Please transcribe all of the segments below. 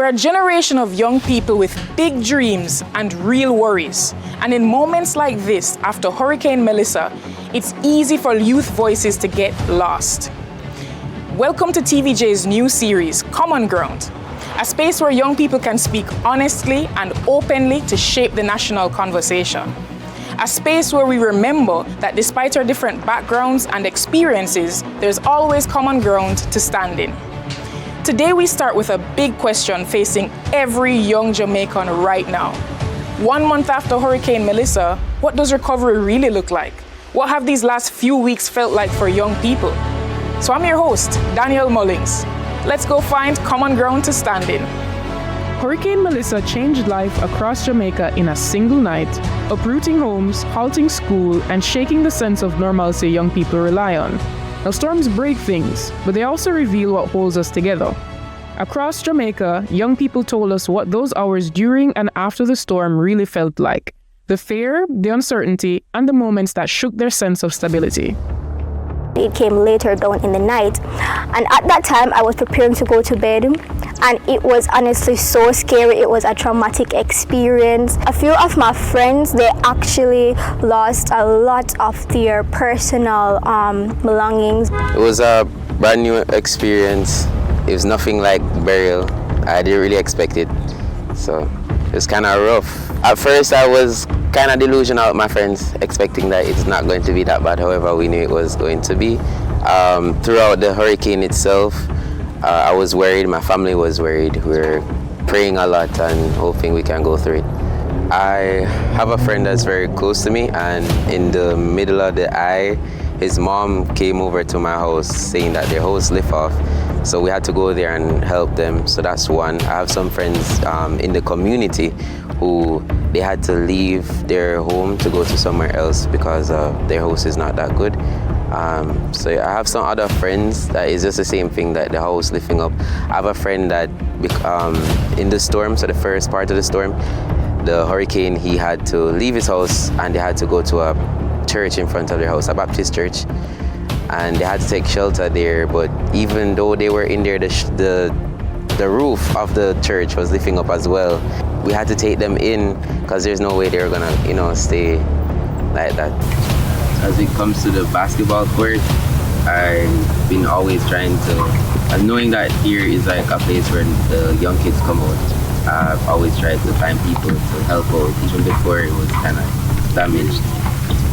We're a generation of young people with big dreams and real worries. And in moments like this, after Hurricane Melissa, it's easy for youth voices to get lost. Welcome to TVJ's new series, Common Ground, a space where young people can speak honestly and openly to shape the national conversation. A space where we remember that despite our different backgrounds and experiences, there's always common ground to stand in. Today we start with a big question facing every young Jamaican right now. 1 month after Hurricane Melissa, what does recovery really look like? What have these last few weeks felt like for young people? So I'm your host, Danielle Mullings. Let's go find common ground to stand in. Hurricane Melissa changed life across Jamaica in a single night, uprooting homes, halting school, and shaking the sense of normalcy young people rely on. Now, storms break things, but they also reveal what holds us together. Across Jamaica, young people told us what those hours during and after the storm really felt like. The fear, the uncertainty, and the moments that shook their sense of stability. It came later down in the night, and at that time I was preparing to go to bed, and it was honestly so scary. It was a traumatic experience. A few of my friends, they actually lost a lot of their personal belongings. It was a brand new experience. It was nothing like burial. I didn't really expect it, so it was kind of rough. At first I was kind of delusional with my friends, expecting that it's not going to be that bad. However, we knew it was going to be. Throughout the hurricane itself, I was worried, my family was worried. We were praying a lot and hoping we can go through it. I have a friend that's very close to me, and in the middle of the eye, his mom came over to my house saying that their house lift off. So we had to go there and help them. So that's one. I have some friends in the community who they had to leave their home to go to somewhere else because their house is not that good. So I have some other friends that is just the same thing, that the house lifting up. I have a friend that in the storm, so the first part of the storm, the hurricane, he had to leave his house and they had to go to a church in front of their house, a Baptist church. And they had to take shelter there, but even though they were in there, the roof of the church was lifting up as well. We had to take them in because there's no way they were gonna, stay like that. As it comes to the basketball court, I've been always trying to, and knowing that here is like a place where the young kids come out, I've always tried to find people to help out, even before it was kind of damaged.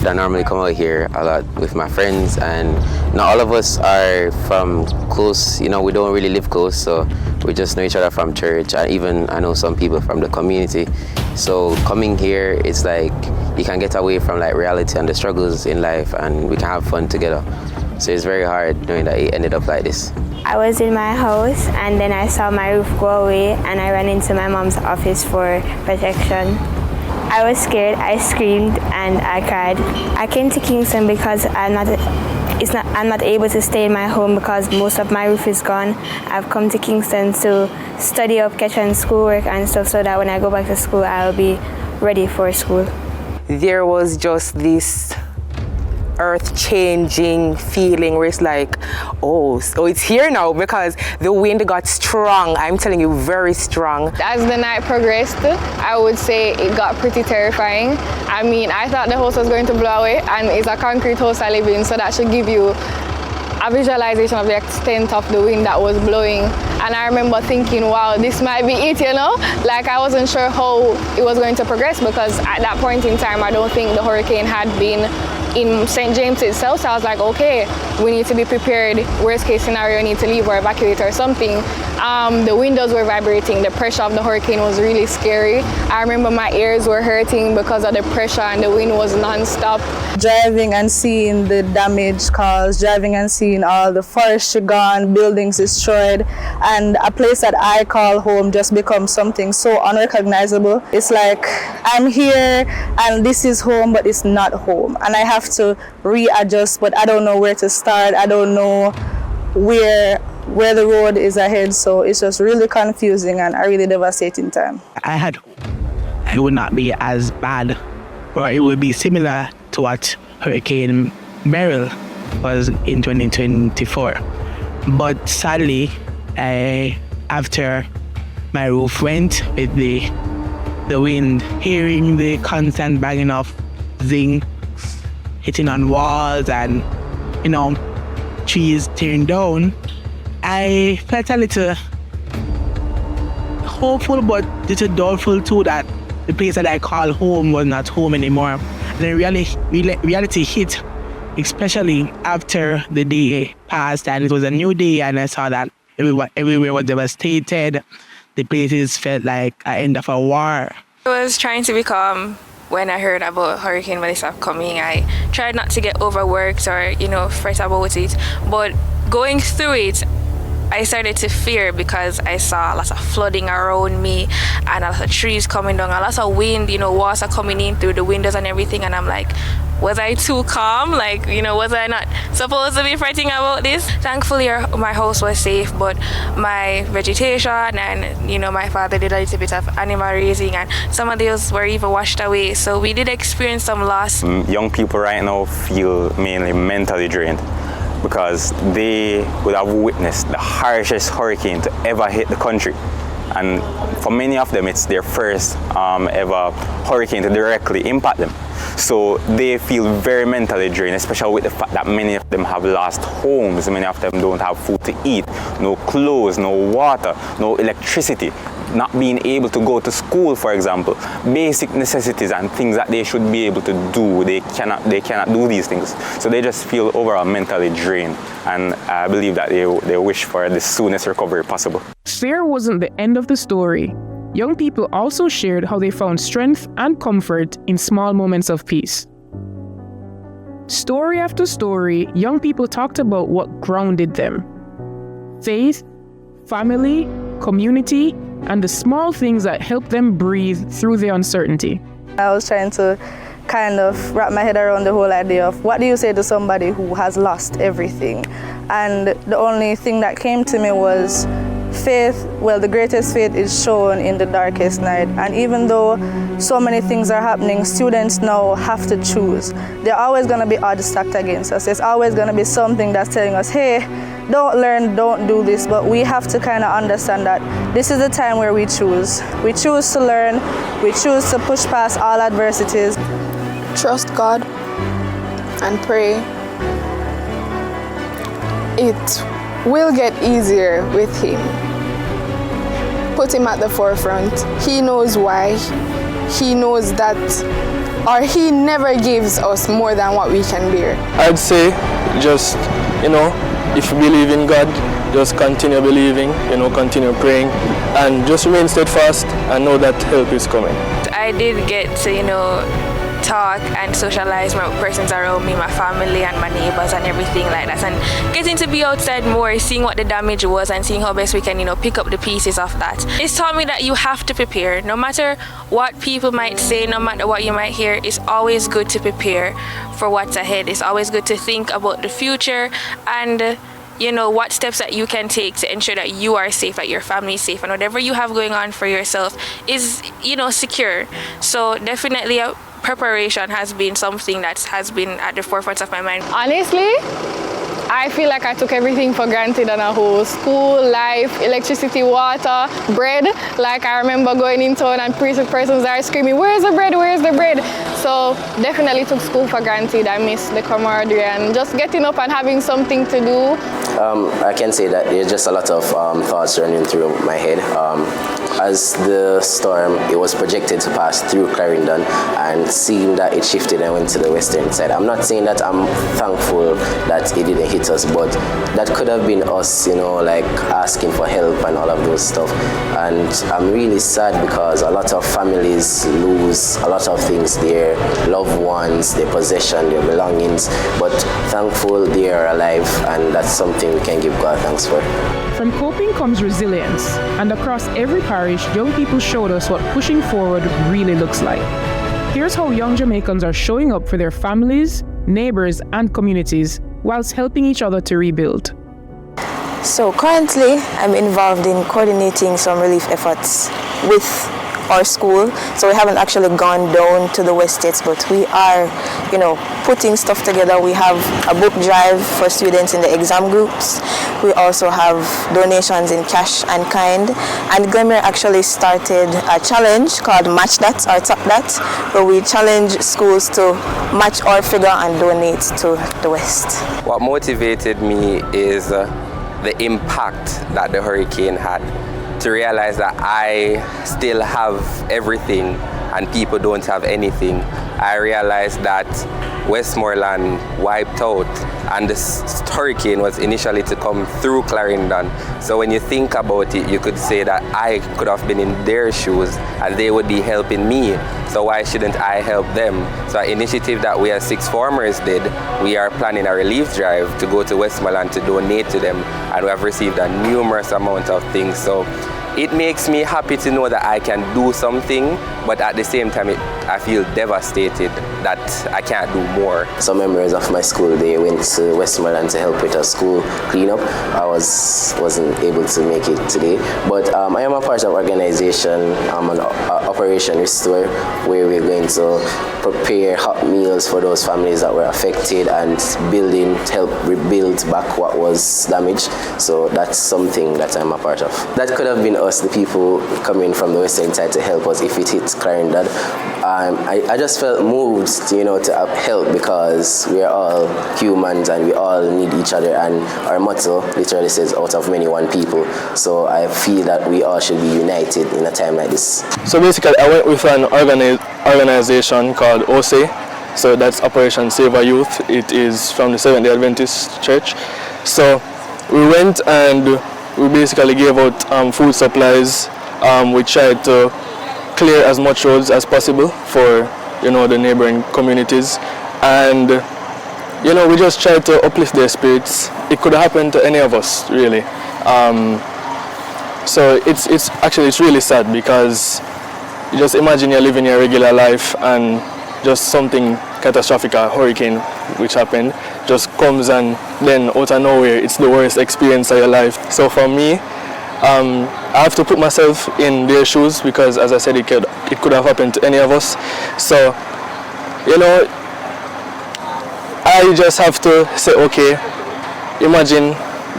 I normally come out here a lot with my friends, and not all of us are from close, we don't really live close, so we just know each other from church, and even I know some people from the community. So coming here, it's like you can get away from like reality and the struggles in life, and we can have fun together. So it's very hard knowing that it ended up like this. I was in my house, and then I saw my roof go away, and I ran into my mom's office for protection. I was scared, I screamed, and I cried. I came to Kingston because I'm not able to stay in my home because most of my roof is gone. I've come to Kingston to study up, catch on schoolwork and stuff, so that when I go back to school, I'll be ready for school. There was just this earth-changing feeling where it's like, so it's here now, because the wind got strong. I'm telling you, very strong. As the night progressed, I would say it got pretty terrifying. I mean, I thought the house was going to blow away, and it's a concrete house I live in, so that should give you a visualization of the extent of the wind that was blowing. And I remember thinking, wow, this might be it, Like, I wasn't sure how it was going to progress, because at that point in time, I don't think the hurricane had been in St. James itself, so I was like, okay, we need to be prepared. Worst case scenario, we need to leave or evacuate or something. The windows were vibrating. The pressure of the hurricane was really scary. I remember my ears were hurting because of the pressure, and the wind was non-stop. Driving and seeing the damage caused, driving and seeing all the forestry gone, buildings destroyed, and a place that I call home just becomes something so unrecognizable. It's like I'm here and this is home, but it's not home, and I have to readjust, but I don't know where to start. I don't know where the road is ahead, so it's just really confusing and a really devastating time. It would not be as bad, or it would be similar to what Hurricane Beryl was in 2024. But sadly, after my roof went with the wind, hearing the constant banging of zinc hitting on walls and, trees tearing down. I felt a little hopeful but a little doubtful too that the place that I call home was not home anymore. And then reality hit, especially after the day passed and it was a new day and I saw that everywhere was devastated. The places felt like an end of a war. I was trying to be calm when I heard about Hurricane Melissa coming. I tried not to get overworked or, fret about it. But going through it, I started to fear because I saw a lot of flooding around me and a lot of trees coming down, a lot of wind, water coming in through the windows and everything. And I'm like, was I too calm? Was I not supposed to be fretting about this? Thankfully, my house was safe, but my vegetation and, my father did a little bit of animal raising and some of those were even washed away. So we did experience some loss. Young people right now feel mainly mentally drained because they would have witnessed the harshest hurricane to ever hit the country. And for many of them, it's their first ever hurricane to directly impact them. So they feel very mentally drained, especially with the fact that many of them have lost homes. Many of them don't have food to eat, no clothes, no water, no electricity, not being able to go to school, for example. Basic necessities and things that they should be able to do, they cannot do these things. So they just feel overall mentally drained. And I believe that they wish for the soonest recovery possible. Fear wasn't the end of the story. Young people also shared how they found strength and comfort in small moments of peace. Story after story, young people talked about what grounded them. Faith, family, community, and the small things that helped them breathe through the uncertainty. I was trying to kind of wrap my head around the whole idea of what do you say to somebody who has lost everything? And the only thing that came to me was faith. Well, the greatest faith is shown in the darkest night. And even though so many things are happening, students now have to choose. There are always going to be odds stacked against us. There's always going to be something that's telling us, hey, don't learn, don't do this. But we have to kind of understand that this is the time where we choose. We choose to learn. We choose to push past all adversities. Trust God and pray. It will get easier with Him. Put Him at the forefront. He knows why. He knows that, or He never gives us more than what we can bear. I'd say just, if you believe in God, just continue believing, continue praying, and just remain steadfast and know that help is coming. I did get to, talk and socialize with persons around me, my family and my neighbors and everything like that, and getting to be outside more, seeing what the damage was and seeing how best we can pick up the pieces of that. It's taught me that you have to prepare. No matter what people might say, no matter what you might hear, it's always good to prepare for what's ahead. It's always good to think about the future and what steps that you can take to ensure that you are safe, that your family is safe, and whatever you have going on for yourself is secure. So definitely preparation has been something that has been at the forefront of my mind. Honestly, I feel like I took everything for granted on a whole. School, life, electricity, water, bread. Like I remember going in town and persons are screaming, where's the bread, where's the bread? So definitely took school for granted. I miss the camaraderie and just getting up and having something to do. I can say that there's just a lot of thoughts running through my head. As the storm, it was projected to pass through Clarendon, and seeing that it shifted and went to the western side. I'm not saying that I'm thankful that it didn't hit us, but that could have been us, asking for help and all of those stuff. And I'm really sad because a lot of families lose a lot of things, their loved ones, their possession, their belongings, but thankful they are alive, and that's something we can give God thanks for. From coping comes resilience, and across every parish, young people showed us what pushing forward really looks like. Here's how young Jamaicans are showing up for their families, neighbors, and communities, whilst helping each other to rebuild. So currently, I'm involved in coordinating some relief efforts with our school. So we haven't actually gone down to the West States, but we are, putting stuff together. We have a book drive for students in the exam groups. We also have donations in cash and kind. And Glenmere actually started a challenge called Match That or Top That, where we challenge schools to match our figure and donate to the West. What motivated me is the impact that the hurricane had. To realize that I still have everything and people don't have anything. I realized that Westmoreland wiped out and this hurricane was initially to come through Clarendon. So when you think about it, you could say that I could have been in their shoes and they would be helping me. So why shouldn't I help them? So an initiative that we as sixth formers did, we are planning a relief drive to go to Westmoreland to donate to them, and we have received a numerous amount of things. So it makes me happy to know that I can do something, but at the same time, I feel devastated that I can't do more. Some members of my school, they went to Westmoreland to help with a school cleanup. I wasn't able to make it today, but I am a part of an organization, an Operation Restore, where we're going to prepare hot meals for those families that were affected and help rebuild back what was damaged. So that's something that I'm a part of. That could have been us, the people coming from the western side, to help us if it hit Clarendon. I just felt moved, to help, because we are all humans and we all need each other, and our motto literally says, out of many, one people. So I feel that we all should be united in a time like this. So basically I went with an organization called OSE. So that's Operation Save Our Youth. It is from the Seventh-day Adventist Church. So we went and we basically gave out food supplies. We tried to clear as much roads as possible for the neighboring communities, and we just tried to uplift their spirits. It could happen to any of us, really. So it's really sad, because you just imagine you're living your regular life and just something catastrophic, a hurricane which happened, just comes, and then out of nowhere it's the worst experience of your life. So for me, I have to put myself in their shoes, because as I said, it could have happened to any of us. So I just have to say, okay, imagine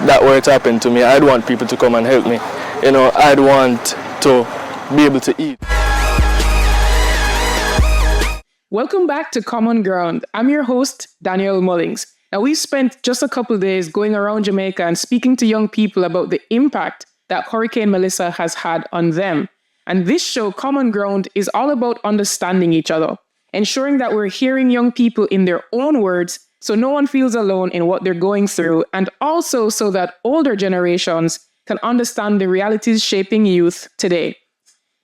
that were to happen to me. I'd want people to come and help me. I'd want to be able to eat. Welcome back to Common Ground. I'm your host, Danielle Mullings. Now, we've spent just a couple of days going around Jamaica and speaking to young people about the impact that Hurricane Melissa has had on them. And this show, Common Ground, is all about understanding each other, ensuring that we're hearing young people in their own words so no one feels alone in what they're going through, and also so that older generations can understand the realities shaping youth today.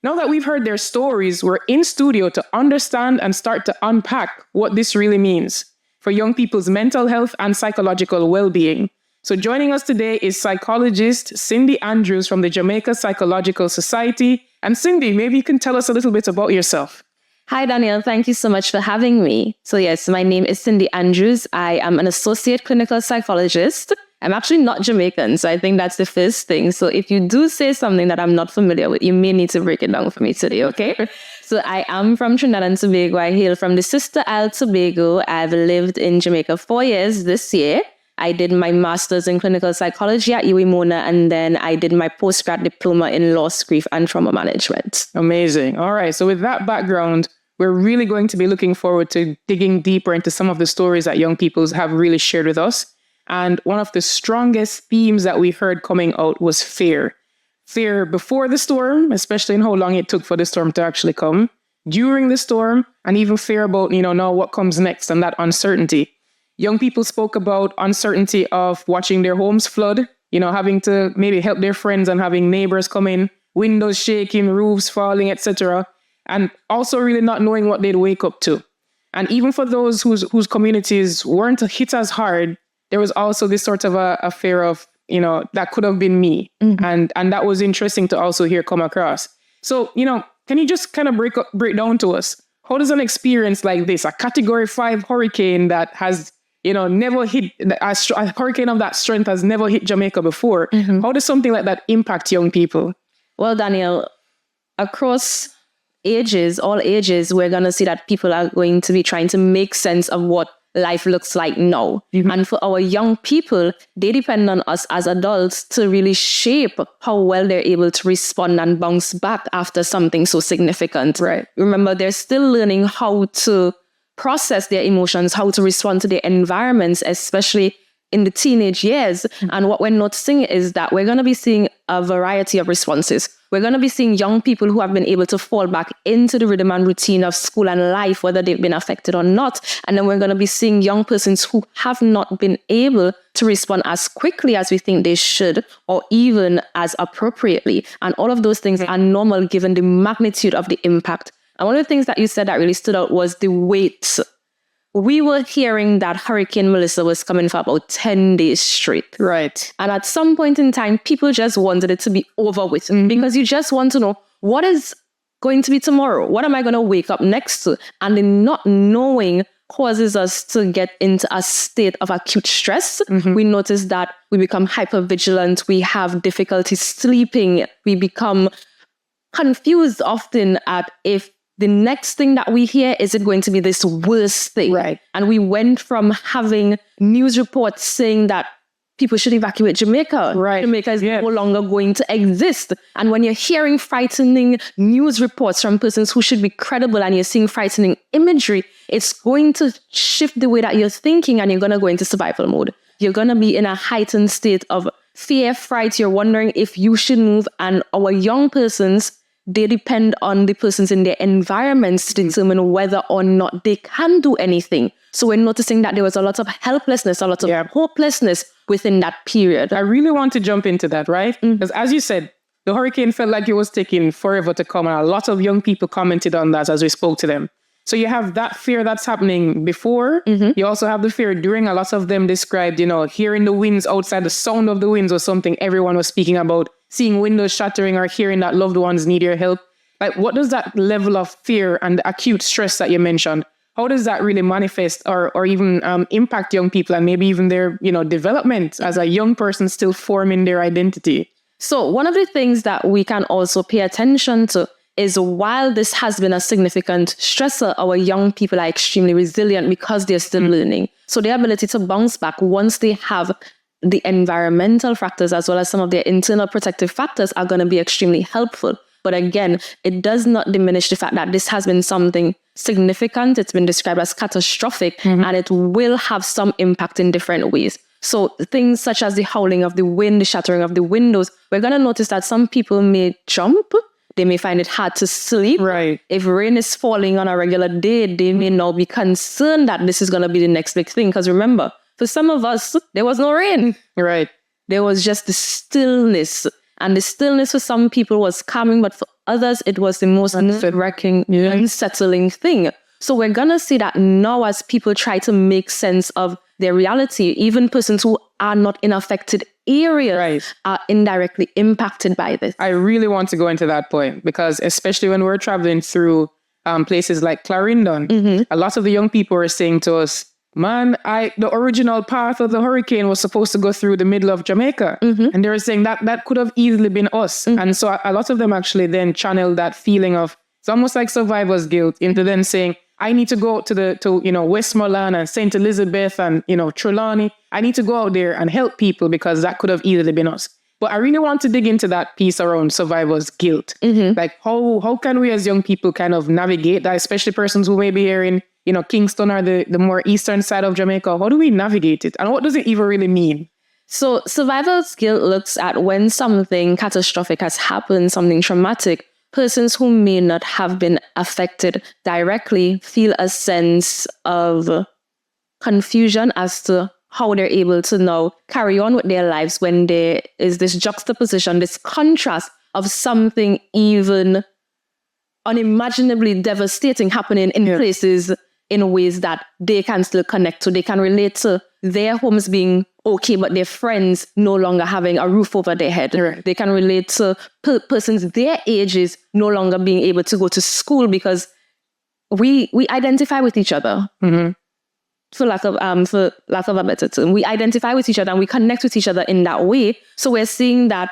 Now that we've heard their stories, we're in studio to understand and start to unpack what this really means for young people's mental health and psychological well-being. So joining us today is psychologist Cindy Andrews from the Jamaica Psychological Society. And Cindy, maybe you can tell us a little bit about yourself. Hi, Danielle. Thank you so much for having me. So yes, my name is Cindy Andrews. I am an associate clinical psychologist. I'm actually not Jamaican, so I think that's the first thing. So if you do say something that I'm not familiar with, you may need to break it down for me today, okay? So I am from Trinidad and Tobago. I hail from the Sister Isle Tobago. I've lived in Jamaica 4 years this year. I did my master's in clinical psychology at UWI Mona, and then I did my postgrad diploma in loss, grief, and trauma management. Amazing. All right. So with that background, we're really going to be looking forward to digging deeper into some of the stories that young people have really shared with us. And one of the strongest themes that we heard coming out was fear. Fear before the storm, especially in how long it took for the storm to actually come, during the storm, and even fear about, now what comes next and that uncertainty. Young people spoke about uncertainty of watching their homes flood, having to maybe help their friends and having neighbors come in, windows shaking, roofs falling, etc. And also really not knowing what they'd wake up to. And even for those whose communities weren't hit as hard, there was also this sort of a fear of, that could have been me. Mm-hmm. And that was interesting to also hear come across. So, can you just kind of break down to us, how does an experience like this, a Category 5 hurricane that has, never hit, a hurricane of that strength has never hit Jamaica before, mm-hmm. how does something like that impact young people? Well, Danielle, across ages, all ages, we're going to see that people are going to be trying to make sense of what life looks like now. And for our young people, they depend on us as adults to really shape how well they're able to respond and bounce back after something so significant. Right. Remember, they're still learning how to process their emotions, how to respond to their environments, especially in the teenage years. And what we're noticing is that we're going to be seeing a variety of responses. We're going to be seeing young people who have been able to fall back into the rhythm and routine of school and life, whether they've been affected or not. And then we're going to be seeing young persons who have not been able to respond as quickly as we think they should, or even as appropriately. And all of those things are normal given the magnitude of the impact. And one of the things that you said that really stood out was the weight. We were hearing that Hurricane Melissa was coming for about 10 days straight. Right. And at some point in time, people just wanted it to be over with because you just want to know what is going to be tomorrow. What am I going to wake up next to? And the not knowing causes us to get into a state of acute stress. We notice that we become hypervigilant. We have difficulty sleeping. We become confused often at if the next thing that we hear, is it going to be this worst thing? Right. And we went from having news reports saying that people should evacuate Jamaica. Right. Jamaica is no longer going to exist. And when you're hearing frightening news reports from persons who should be credible and you're seeing frightening imagery, it's going to shift the way that you're thinking and you're going to go into survival mode. You're going to be in a heightened state of fear, fright. You're wondering if you should move. And our young persons, they depend on the persons in their environments to determine whether or not they can do anything. So we're noticing that there was a lot of helplessness, a lot of hopelessness within that period. I really want to jump into that, right? Because as you said, the hurricane felt like it was taking forever to come. And a lot of young people commented on that as we spoke to them. So you have that fear that's happening before. You also have the fear during. A lot of them described, hearing the winds outside, the sound of the winds was something everyone was speaking about. Seeing windows shattering or hearing that loved ones need your help. Like, what does that level of fear and the acute stress that you mentioned, how does that really manifest or even impact young people and maybe even their, development as a young person still forming their identity? So one of the things that we can also pay attention to is while this has been a significant stressor, our young people are extremely resilient because they're still learning. So their ability to bounce back once they have the environmental factors as well as some of their internal protective factors are going to be extremely helpful. But again, it does not diminish the fact that this has been something significant. It's been described as catastrophic and it will have some impact in different ways. So things such as the howling of the wind, the shattering of the windows, we're going to notice that some people may jump. They may find it hard to sleep. Right. If rain is falling on a regular day, they may now be concerned that this is going to be the next big thing. Because remember, for some of us, there was no rain. Right. There was just the stillness. And the stillness for some people was calming, but for others, it was the most nerve-wracking, unsettling thing. So we're going to see that now as people try to make sense of their reality, even persons who are not in affected areas are indirectly impacted by this. I really want to go into that point because especially when we're traveling through places like Clarendon, a lot of the young people were saying to us, man, the original path of the hurricane was supposed to go through the middle of Jamaica. And they were saying that could have easily been us. And so a lot of them actually then channeled that feeling of, it's almost like survivor's guilt into then saying, I need to go to Westmoreland and St. Elizabeth and, Trelawney. I need to go out there and help people because that could have easily been us. But I really want to dig into that piece around survivor's guilt. Like how can we as young people kind of navigate that, especially persons who may be here in, Kingston or the more eastern side of Jamaica? How do we navigate it? And what does it even really mean? So survivor's guilt looks at when something catastrophic has happened, something traumatic. Persons who may not have been affected directly feel a sense of confusion as to how they're able to now carry on with their lives when there is this juxtaposition, this contrast of something even unimaginably devastating happening in places in ways that they can still connect to. They can relate to their homes being okay, but their friends no longer having a roof over their head. Right. They can relate to persons their ages no longer being able to go to school because we identify with each other. For lack of a better term, we identify with each other and we connect with each other in that way. So we're seeing that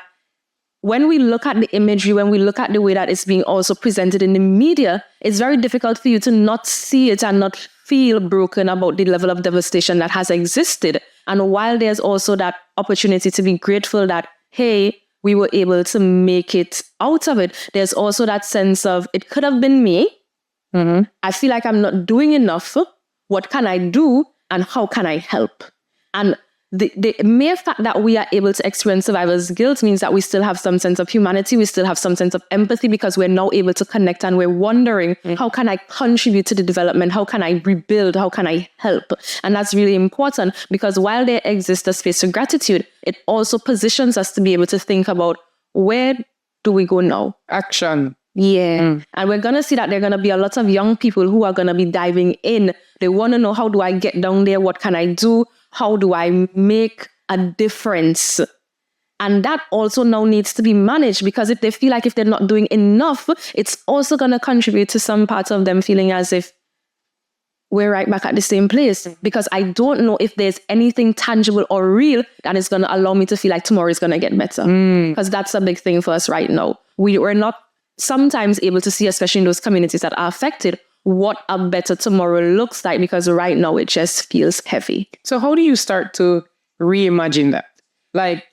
when we look at the imagery, when we look at the way that it's being also presented in the media, it's very difficult for you to not see it and not feel broken about the level of devastation that has existed. And while there's also that opportunity to be grateful that, hey, we were able to make it out of it, there's also that sense of, it could have been me. I feel like I'm not doing enough. What can I do? And how can I help? And the mere fact that we are able to experience survivor's guilt means that we still have some sense of humanity. We still have some sense of empathy because we're now able to connect and we're wondering, how can I contribute to the development? How can I rebuild? How can I help? And that's really important because while there exists a space for gratitude, it also positions us to be able to think about, where do we go now? Action. Yeah. And we're going to see that there are going to be a lot of young people who are going to be diving in. They want to know, how do I get down there? What can I do? How do I make a difference? And that also now needs to be managed because if they feel like if they're not doing enough, it's also going to contribute to some parts of them feeling as if we're right back at the same place. Because I don't know if there's anything tangible or real that is going to allow me to feel like tomorrow is going to get better. Because that's a big thing for us right now. We're not sometimes able to see, especially in those communities that are affected, what a better tomorrow looks like, because right now it just feels heavy. So how do you start to reimagine that? Like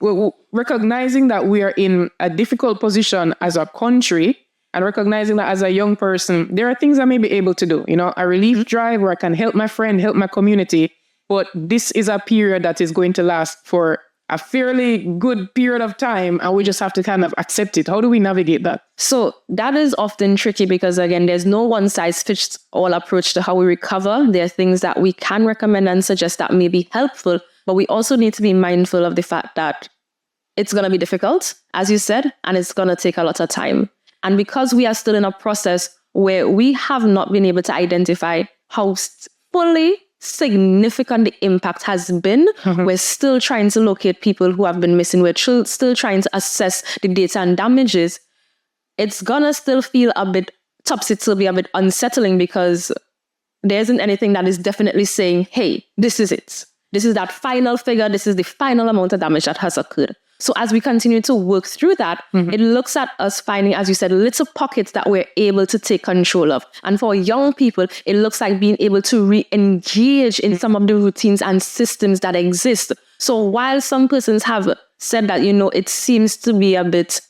recognizing that we are in a difficult position as a country and recognizing that as a young person, there are things I may be able to do, a relief drive where I can help my friend, help my community. But this is a period that is going to last for a fairly good period of time, and we just have to kind of accept it. How do we navigate that? So that is often tricky because, again, there's no one-size-fits-all approach to how we recover. There are things that we can recommend and suggest that may be helpful, but we also need to be mindful of the fact that it's going to be difficult, as you said, and it's going to take a lot of time. And because we are still in a process where we have not been able to identify how fully significant the impact has been, we're still trying to locate people who have been missing. We're still trying to assess the data and damages. It's gonna still feel a bit topsy-turvy, a bit unsettling because there isn't anything that is definitely saying, hey, this is it. This is that final figure. This is the final amount of damage that has occurred. So as we continue to work through that, it looks at us finding, as you said, little pockets that we're able to take control of. And for young people, it looks like being able to re-engage in some of the routines and systems that exist. So while some persons have said that, it seems to be a bit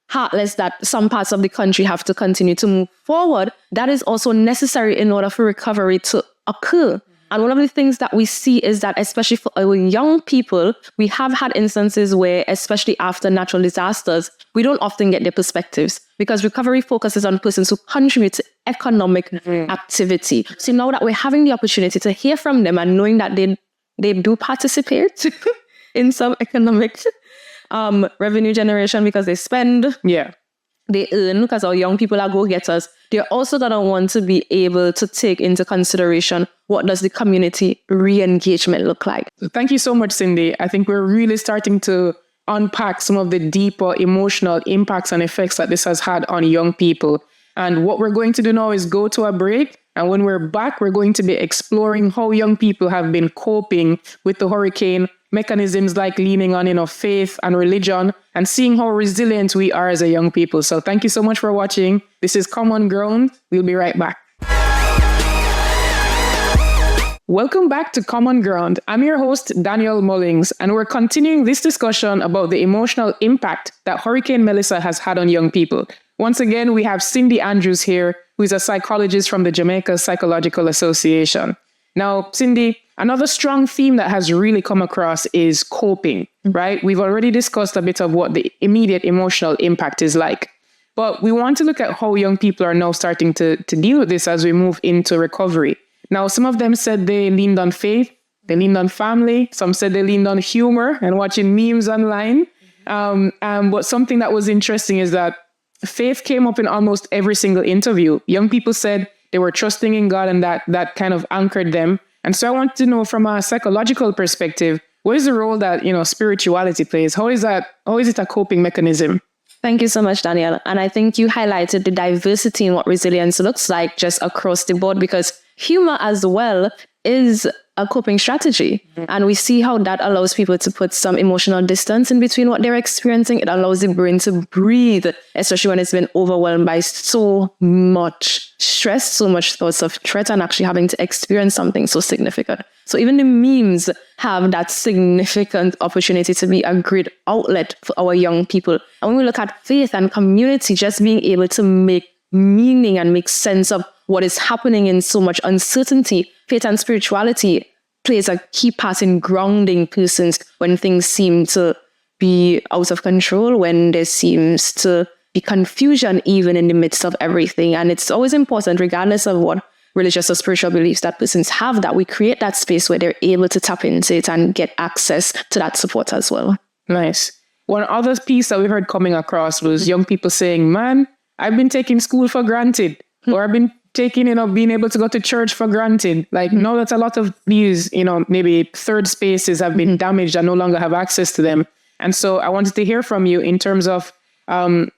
heartless that some parts of the country have to continue to move forward, that is also necessary in order for recovery to occur. And one of the things that we see is that, especially for our young people, we have had instances where, especially after natural disasters, we don't often get their perspectives because recovery focuses on persons who contribute to economic activity. So now that we're having the opportunity to hear from them and knowing that they do participate in some economic revenue generation because they spend, they earn, because our young people are go-getters, they're also going to want to be able to take into consideration what does the community re-engagement look like. Thank you so much, Cindy. I think we're really starting to unpack some of the deeper emotional impacts and effects that this has had on young people. And what we're going to do now is go to a break. And when we're back, we're going to be exploring how young people have been coping with the hurricane, mechanisms like leaning on, faith and religion, and seeing how resilient we are as a young people. So thank you so much for watching. This is Common Ground. We'll be right back. Welcome back to Common Ground. I'm your host, Daniel Mullings, and we're continuing this discussion about the emotional impact that Hurricane Melissa has had on young people. Once again, we have Cindy Andrews here, who is a psychologist from the Jamaica Psychological Association. Now, Cindy, another strong theme that has really come across is coping, right? We've already discussed a bit of what the immediate emotional impact is like, but we want to look at how young people are now starting to deal with this as we move into recovery. Now, some of them said they leaned on faith, they leaned on family, some said they leaned on humor and watching memes online. But something that was interesting is that faith came up in almost every single interview. Young people said they were trusting in God and that kind of anchored them. And so I want to know from a psychological perspective, what is the role that, spirituality plays? How is it a coping mechanism? Thank you so much, Daniel. And I think you highlighted the diversity in what resilience looks like just across the board, because humor as well is a coping strategy. And we see how that allows people to put some emotional distance in between what they're experiencing. It allows the brain to breathe, especially when it's been overwhelmed by so much stress, so much thoughts of threat, and actually having to experience something so significant. So even the memes have that significant opportunity to be a great outlet for our young people. And when we look at faith and community, just being able to make meaning and make sense of what is happening in so much uncertainty, faith and spirituality plays a key part in grounding persons when things seem to be out of control, when there seems to be confusion even in the midst of everything. And it's always important, regardless of what religious or spiritual beliefs that persons have, that we create that space where they're able to tap into it and get access to that support as well. Nice. One other piece that we heard coming across was young people saying, man, I've been taking school for granted, or I've been taking, being able to go to church for granted. Like, now that a lot of these, maybe third spaces have been damaged and no longer have access to them. And so I wanted to hear from you in terms of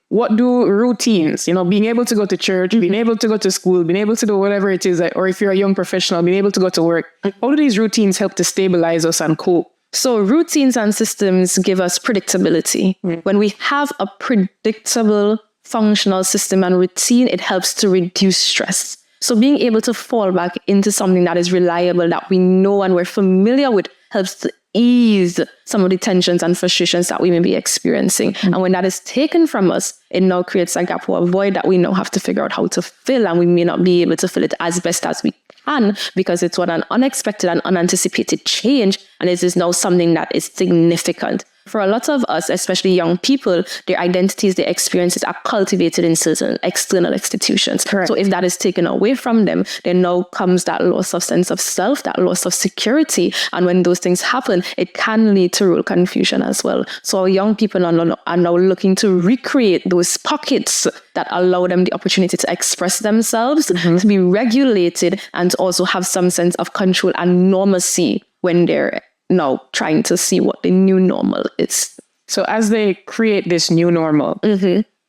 what do routines, being able to go to church, being able to go to school, being able to do whatever it is, or if you're a young professional, being able to go to work, how do these routines help to stabilize us and cope? So routines and systems give us predictability. When we have a predictable functional system and routine, it helps to reduce stress. So being able to fall back into something that is reliable, that we know and we're familiar with, helps to ease some of the tensions and frustrations that we may be experiencing. And when that is taken from us, it now creates a gap or a void that we now have to figure out how to fill, and we may not be able to fill it as best as we can because it's what an unexpected and unanticipated change, and it is now something that is significant. For a lot of us, especially young people, their identities, their experiences are cultivated in certain external institutions. Correct. So if that is taken away from them, then now comes that loss of sense of self, that loss of security. And when those things happen, it can lead to real confusion as well. So our young people are now looking to recreate those pockets that allow them the opportunity to express themselves, to be regulated, and to also have some sense of control and normalcy when they're now trying to see what the new normal is. So as they create this new normal,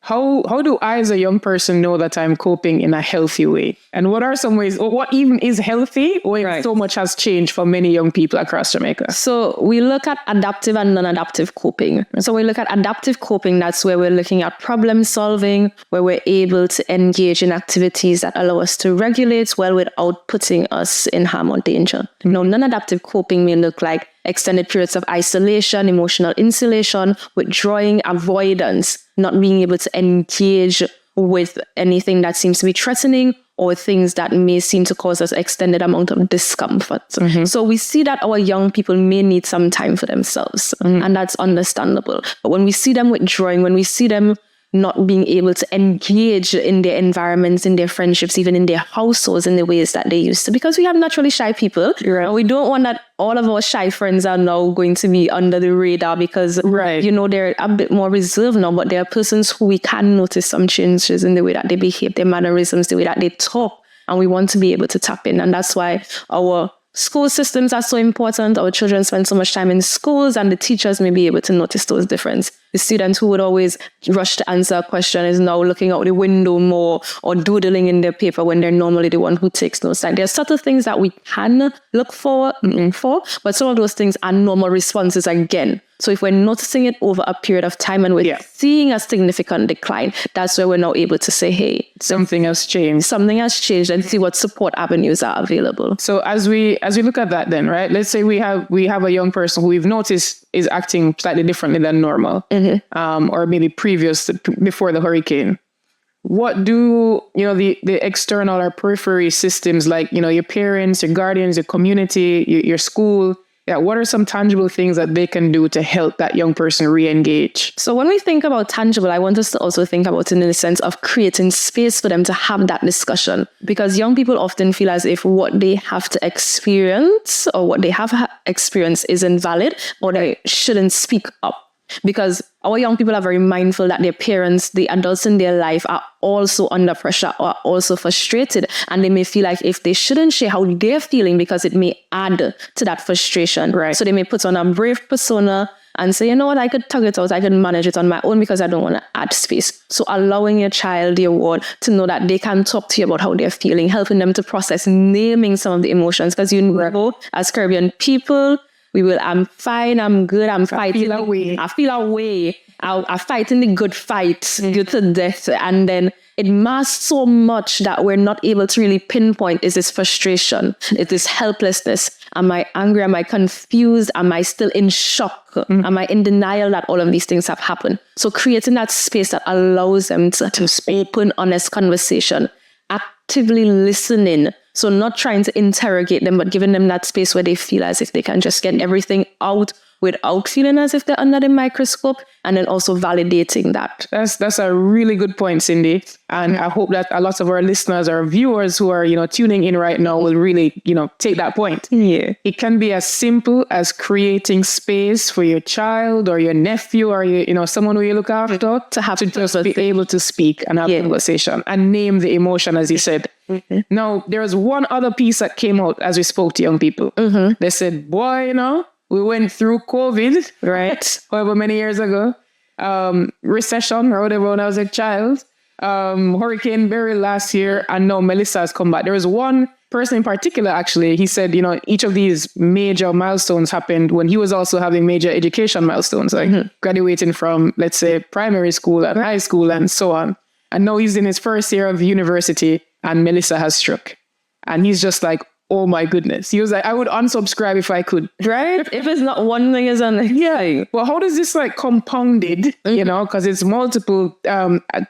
how do I as a young person know that I'm coping in a healthy way? And what are some ways, or what even is healthy when so much has changed for many young people across Jamaica? So we look at adaptive and non-adaptive coping. So we look at adaptive coping, that's where we're looking at problem solving, where we're able to engage in activities that allow us to regulate well without putting us in harm or danger. Now, non-adaptive coping may look like extended periods of isolation, emotional insulation, withdrawing, avoidance, not being able to engage with anything that seems to be threatening or things that may seem to cause us extended amount of discomfort. So we see that our young people may need some time for themselves, and that's understandable. But when we see them withdrawing, when we see them not being able to engage in their environments, in their friendships, even in their households in the ways that they used to, because we have naturally shy people. And we don't want that all of our shy friends are now going to be under the radar because, they're a bit more reserved now, but there are persons who we can notice some changes in the way that they behave, their mannerisms, the way that they talk, and we want to be able to tap in. And that's why our school systems are so important. Our children spend so much time in schools, and the teachers may be able to notice those differences. The student who would always rush to answer a question is now looking out the window more or doodling in their paper when they're normally the one who takes notes. Like, there are subtle things that we can look for, but some of those things are normal responses again. So if we're noticing it over a period of time and we're seeing a significant decline, that's where we're now able to say, hey, something has changed. Something has changed, and see what support avenues are available. So as we look at that then, right? Let's say we have a young person who we've noticed is acting slightly differently than normal, or maybe before the hurricane. What do the external or periphery systems, like your parents, your guardians, your community, your school? What are some tangible things that they can do to help that young person re-engage? So when we think about tangible, I want us to also think about it in the sense of creating space for them to have that discussion. Because young people often feel as if what they have to experience or what they have experienced isn't valid, or they shouldn't speak up. Because our young people are very mindful that their parents, the adults in their life, are also under pressure or also frustrated. And they may feel like if they shouldn't share how they're feeling because it may add to that frustration. So they may put on a brave persona and say, you know what, I could tug it out, I can manage it on my own because I don't want to add space. So allowing your child, your ward, to know that they can talk to you about how they're feeling, helping them to process, naming some of the emotions. Because you know, as Caribbean people, we will, I'm fine, I'm good, I'm fighting. I feel away. I'm fighting the good fight, good to death. And then it masks so much that we're not able to really pinpoint, is this frustration? Is this helplessness? Am I angry? Am I confused? Am I still in shock? Am I in denial that all of these things have happened? So creating that space that allows them to open, honest conversation, actively listening. So not trying to interrogate them, but giving them that space where they feel as if they can just get everything out without feeling as if they're under the microscope, and then also validating that. That's a really good point, Cindy. And I hope that a lot of our listeners or viewers who are, tuning in right now will really, take that point. Yeah. It can be as simple as creating space for your child or your nephew or your, someone who you look after to just be able to speak and have a conversation and name the emotion, as you said. Now, there's one other piece that came out as we spoke to young people. They said, boy, we went through COVID, right? However many years ago, recession or whatever when I was a child, Hurricane Beryl last year, and now Melissa has come back. There was one person in particular, actually, he said, each of these major milestones happened when he was also having major education milestones, like graduating from, let's say, primary school and high school and so on. And now he's in his first year of university and Melissa has struck. And he's just like, oh my goodness. He was like, I would unsubscribe if I could. Right? If it's not one thing, it's another. Yeah. Well, how does this compounded, because it's multiple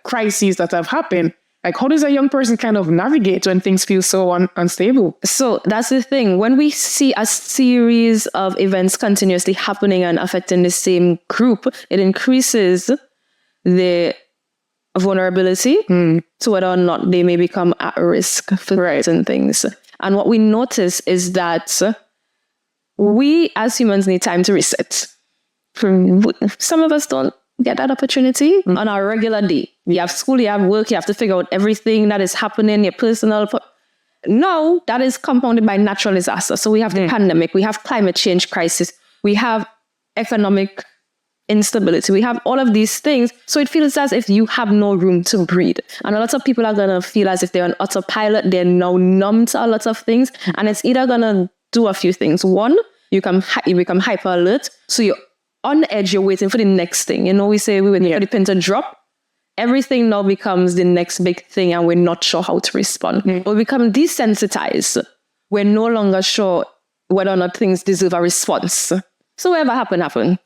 crises that have happened. Like, how does a young person kind of navigate when things feel so unstable? So that's the thing. When we see a series of events continuously happening and affecting the same group, it increases the vulnerability to whether or not they may become at risk for certain things. And what we notice is that we as humans need time to reset. Some of us don't get that opportunity on our regular day. You have school, you have work, you have to figure out everything that is happening, your personal. No, that is compounded by natural disaster. So we have the pandemic, we have climate change crisis, we have economic instability. We have all of these things. So it feels as if you have no room to breathe. And a lot of people are going to feel as if they're on autopilot. They're now numb to a lot of things. And it's either going to do a few things. One, you become hyper alert. So you're on edge, you're waiting for the next thing. We say we wait for the pin to drop. Everything now becomes the next big thing and we're not sure how to respond. We become desensitized. We're no longer sure whether or not things deserve a response. So whatever happened.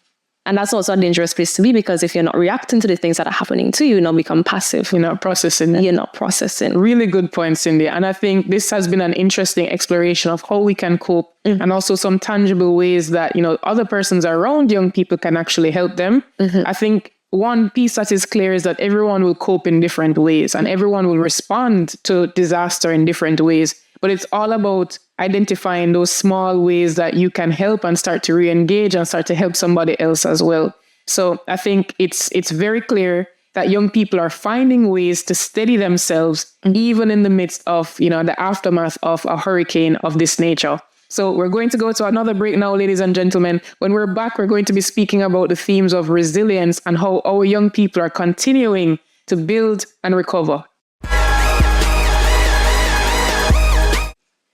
And that's also a dangerous place to be, because if you're not reacting to the things that are happening to you, you now become passive. You're not processing it. You're not processing. Really good point, Cindy. And I think this has been an interesting exploration of how we can cope and also some tangible ways that, other persons around young people can actually help them. I think one piece that is clear is that everyone will cope in different ways and everyone will respond to disaster in different ways. But it's all about identifying those small ways that you can help and start to re-engage and start to help somebody else as well. So I think it's very clear that young people are finding ways to steady themselves even in the midst of, the aftermath of a hurricane of this nature. So we're going to go to another break now, ladies and gentlemen. When we're back, we're going to be speaking about the themes of resilience and how our young people are continuing to build and recover.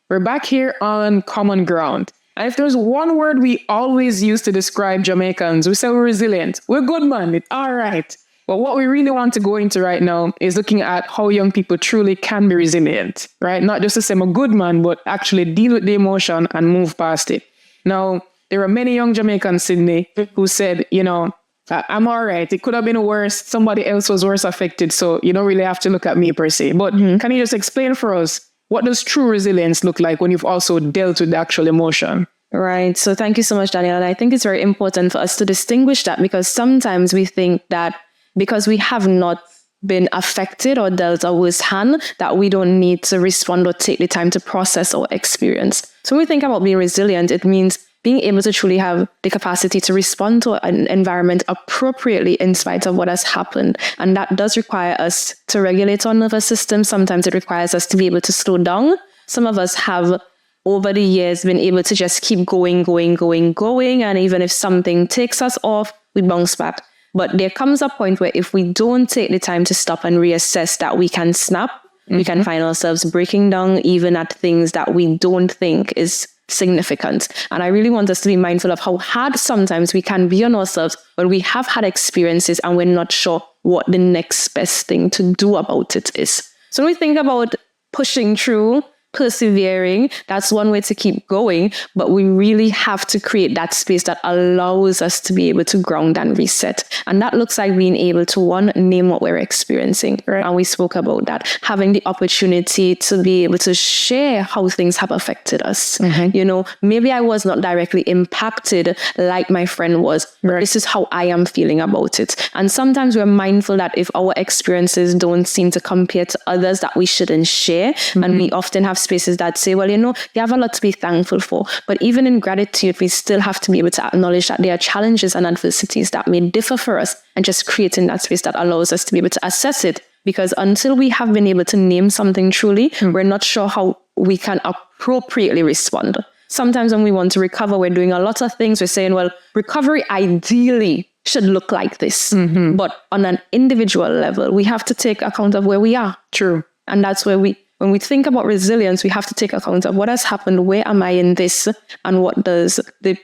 We're back here on Common Ground. And if there's one word we always use to describe Jamaicans, we say we're resilient. We're good, man. It's all right. But what we really want to go into right now is looking at how young people truly can be resilient, right? Not just to say I'm a good man, but actually deal with the emotion and move past it. Now, there are many young Jamaicans, Sydney, who said, I'm all right. It could have been worse. Somebody else was worse affected. So you don't really have to look at me per se. But can you just explain for us, what does true resilience look like when you've also dealt with the actual emotion? Right. So thank you so much, Daniel. And I think it's very important for us to distinguish that, because sometimes we think that because we have not been affected or dealt a worse hand, that we don't need to respond or take the time to process our experience. So when we think about being resilient, it means being able to truly have the capacity to respond to an environment appropriately in spite of what has happened. And that does require us to regulate our nervous system. Sometimes it requires us to be able to slow down. Some of us have over the years been able to just keep going. And even if something takes us off, we bounce back. But there comes a point where if we don't take the time to stop and reassess, that we can snap, we can find ourselves breaking down even at things that we don't think is significant. And I really want us to be mindful of how hard sometimes we can be on ourselves when we have had experiences and we're not sure what the next best thing to do about it is. So when we think about pushing through, persevering, that's one way to keep going, but we really have to create that space that allows us to be able to ground and reset. And that looks like being able to, one, name what we're experiencing. Right. And we spoke about that. Having the opportunity to be able to share how things have affected us. You know, maybe I was not directly impacted like my friend was. Right. This is how I am feeling about it. And sometimes we're mindful that if our experiences don't seem to compare to others, that we shouldn't share. And we often have spaces that say, well, you know, you have a lot to be thankful for. But even in gratitude, we still have to be able to acknowledge that there are challenges and adversities that may differ for us, and just creating that space that allows us to be able to assess it. Because until we have been able to name something truly, we're not sure how we can appropriately respond. Sometimes when we want to recover, we're doing a lot of things. We're saying, well, recovery ideally should look like this. But on an individual level, we have to take account of where we are. True. And that's where when we think about resilience, we have to take account of what has happened, where am I in this, and what does the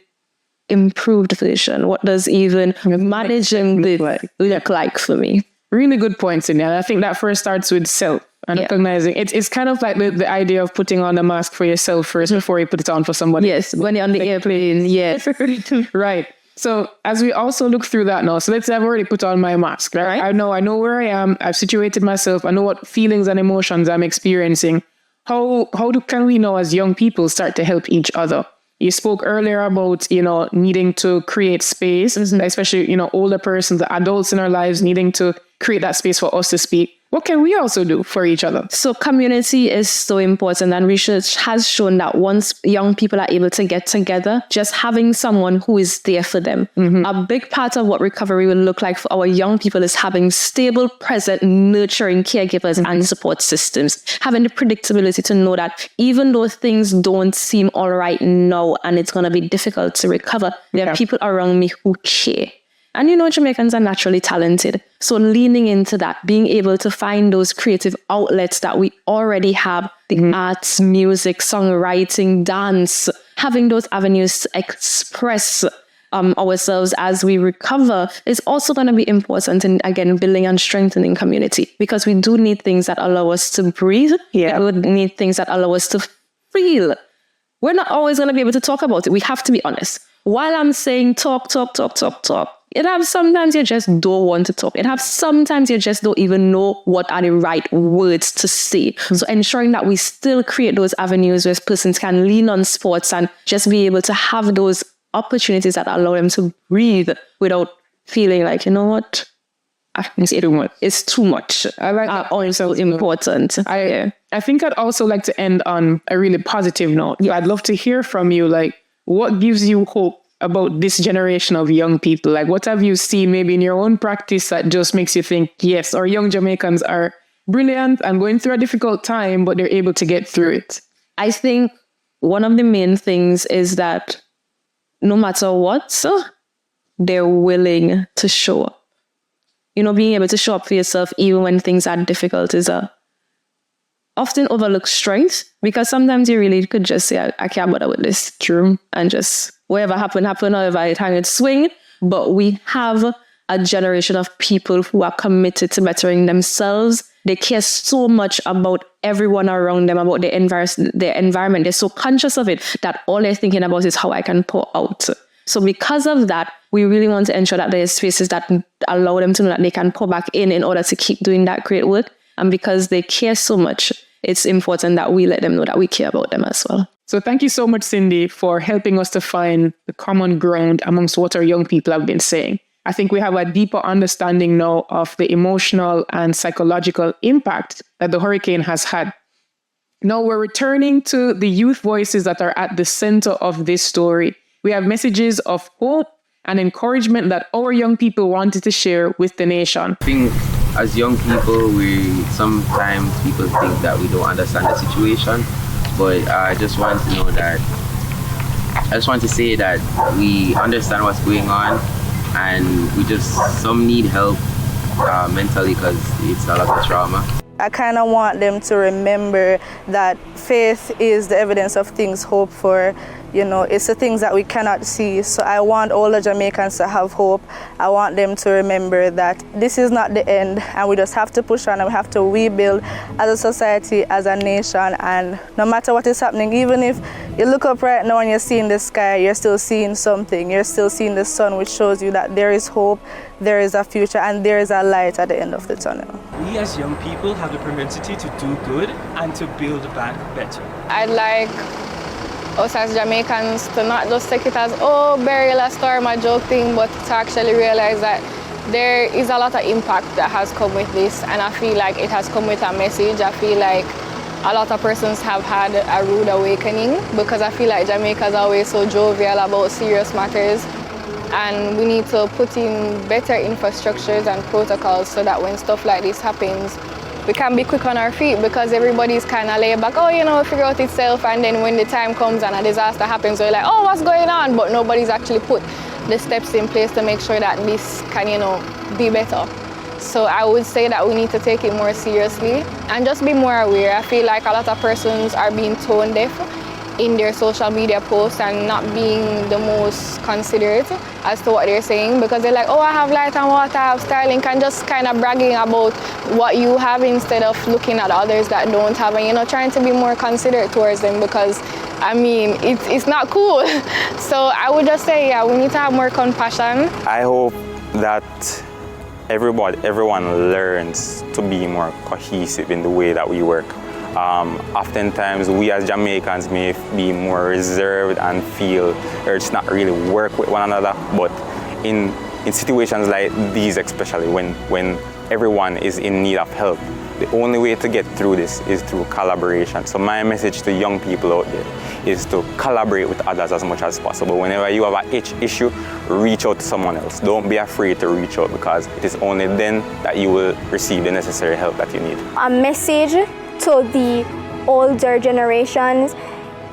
improved version, what does even managing this look like for me? Really good points in there. I think that first starts with self and recognizing it's kind of like the idea of putting on a mask for yourself first before you put it on for somebody. Yes, when you're on the airplane, yes. Right. So as we also look through that now, so let's say I've already put on my mask, right? I know where I am. I've situated myself. I know what feelings and emotions I'm experiencing. How can we now as young people start to help each other? You spoke earlier about, you know, needing to create space, especially, you know, older persons, the adults in our lives needing to create that space for us to speak. What can we also do for each other? So community is so important, and research has shown that once young people are able to get together, just having someone who is there for them. A big part of what recovery will look like for our young people is having stable, present, nurturing caregivers and support systems. Having the predictability to know that even though things don't seem all right now and it's going to be difficult to recover, there are people around me who care. And you know, Jamaicans are naturally talented. So leaning into that, being able to find those creative outlets that we already have, the arts, music, songwriting, dance, having those avenues to express ourselves as we recover is also going to be important in, again, building and strengthening community, because we do need things that allow us to breathe. We need things that allow us to feel. We're not always going to be able to talk about it. We have to be honest. While I'm saying talk, it have sometimes you just don't want to talk. It have sometimes you just don't even know what are the right words to say. So ensuring that we still create those avenues where persons can lean on sports and just be able to have those opportunities that allow them to breathe without feeling like, you know what, it's too much. I like that. Also important. I think I'd also like to end on a really positive note. I'd love to hear from you, like, what gives you hope about this generation of young people? Like, what have you seen maybe in your own practice that just makes you think, yes, our young Jamaicans are brilliant and going through a difficult time, but they're able to get through it? I think one of the main things is that no matter what, they're willing to show up. You know, being able to show up for yourself even when things are difficult is a often overlooked strength, because sometimes you really could just say, I can't bother with this. True. And just whatever happen, however it hang, it swing. But we have a generation of people who are committed to bettering themselves. They care so much about everyone around them, about their environment. They're so conscious of it that all they're thinking about is how I can pour out. So because of that, we really want to ensure that there's spaces that allow them to know that they can pour back in order to keep doing that great work. And because they care so much, it's important that we let them know that we care about them as well. So thank you so much, Cindy, for helping us to find the common ground amongst what our young people have been saying. I think we have a deeper understanding now of the emotional and psychological impact that the hurricane has had. Now we're returning to the youth voices that are at the center of this story. We have messages of hope and encouragement that our young people wanted to share with the nation. I think as young people, sometimes people think that we don't understand the situation, but I just want to know that, I just want to say that we understand what's going on, and some need help mentally, because it's a lot of trauma. I kind of want them to remember that faith is the evidence of things hoped for. You know, it's the things that we cannot see. So I want all the Jamaicans to have hope. I want them to remember that this is not the end, and we just have to push on, and we have to rebuild as a society, as a nation. And no matter what is happening, even if you look up right now and you're seeing the sky, you're still seeing something. You're still seeing the sun, which shows you that there is hope, there is a future, and there is a light at the end of the tunnel. We as young people have the propensity to do good and to build back better. I'd like us as Jamaicans to not just take it as, oh, burial, a storm, a joke thing, but to actually realize that there is a lot of impact that has come with this, and I feel like it has come with a message. I feel like a lot of persons have had a rude awakening, because I feel like Jamaica is always so jovial about serious matters, and we need to put in better infrastructures and protocols so that when stuff like this happens, we can be quick on our feet, because everybody's kind of laid back, oh, you know, figure out itself, and then when the time comes and a disaster happens, we're like, oh, what's going on? But nobody's actually put the steps in place to make sure that this can, you know, be better. So I would say that we need to take it more seriously and just be more aware. I feel like a lot of persons are being tone deaf in their social media posts and not being the most considerate as to what they're saying, because they're like, oh, I have light and water, I have styling, and just kind of bragging about what you have instead of looking at others that don't have, and, you know, trying to be more considerate towards them, because I mean, it's not cool. So I would just say, yeah, we need to have more compassion. I hope that everyone learns to be more cohesive in the way that we work. Oftentimes we as Jamaicans may be more reserved and feel urged not really work with one another, but in situations like these, especially when everyone is in need of help, the only way to get through this is through collaboration. So my message to young people out there is to collaborate with others as much as possible. Whenever you have an issue, reach out to someone else. Don't be afraid to reach out, because it is only then that you will receive the necessary help that you need. A message to the older generations.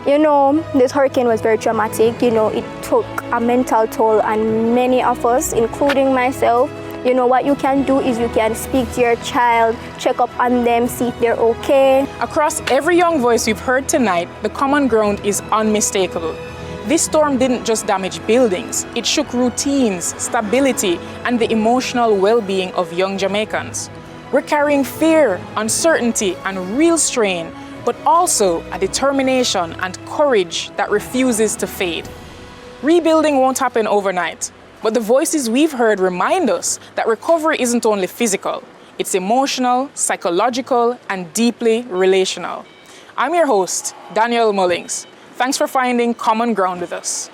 You know, this hurricane was very traumatic. You know, it took a mental toll on many of us, including myself. You know, what you can do is you can speak to your child, check up on them, see if they're okay. Across every young voice we've heard tonight, the common ground is unmistakable. This storm didn't just damage buildings, it shook routines, stability, and the emotional well-being of young Jamaicans. We're carrying fear, uncertainty, and real strain, but also a determination and courage that refuses to fade. Rebuilding won't happen overnight, but the voices we've heard remind us that recovery isn't only physical, it's emotional, psychological, and deeply relational. I'm your host, Danielle Mullings. Thanks for finding common ground with us.